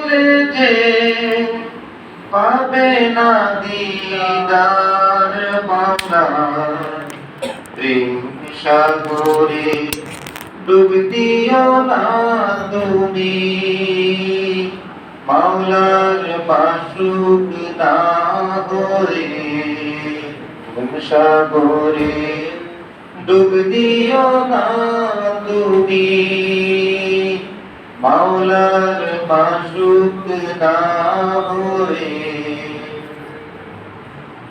করলে যে পাবে না দিদার মাওলার, প্রেম সাগরে ডুব দিও না তুমি, মাওলার মাশরুক না হয়ে প্রেম সাগরে ডুব দিও না তুমি, মাওলার মাশরুক না হয়ে।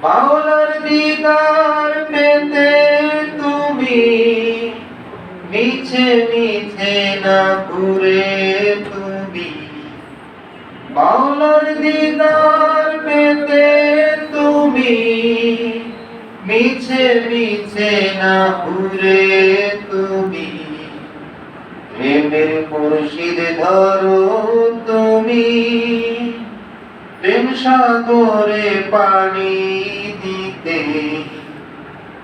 মাওলার দিদার পেতে তুমি মিছে মিছে না ঘুরে তুমি, মাওলার দিদার পেতে তুমি মিছে মিছে না ঘুরে তুমি, প্রেমের মুর্শিদ ধরো তুমি, প্রেম সাগরে পানি দিতে,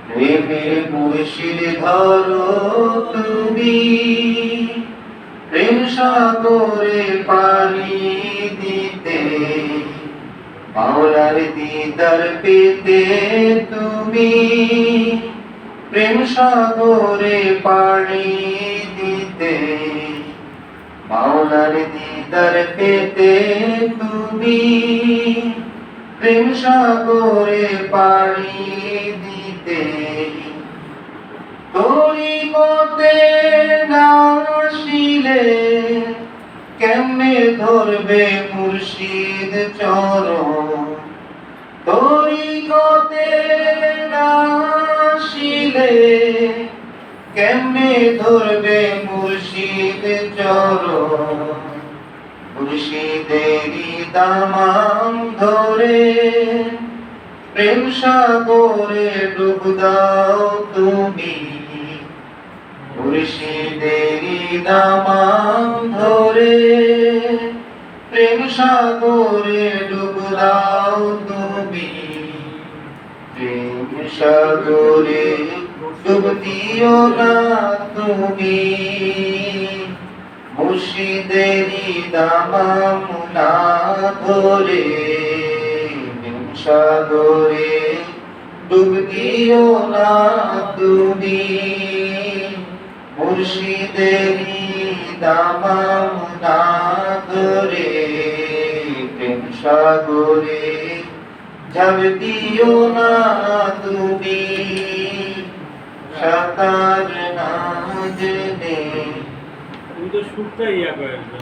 প্রেমের মুর্শিদ ধরো তুমি, প্রেম সাগরে পানি দিতে, মাওলার দিদার পেতে তুমি প্রেম সাগরে পানি দিতে, মাওলার দিদার পেতে তুমি প্রেম সাগরে পানি দিতে। তরিকতে না আসিলে কেমনে ধরবে মুর্শিদ চরণ, তরিকতে না আসিলে কেমনে ধরবে মুর্শিদ চরণ, মুর্শিদেরই দামান ধরে প্রেম সাগরে ডুব দাও তুমি, মুর্শিদেরই দামান ধরে প্রেম সাগরে ডুব দাও তুমি, প্রেম সাগরে ডুব দিও না তুমি, মুর্শিদেরই দামান না ধরে প্রেম সাগরে ডুব দিও না তুমি, মুর্শিদেরই দামান না ধরে প্রেম সাগরে ঝাঁপ দিও না তুমি, সাঁতার না জেনে। তুমি তো সুরটা ইয়া করে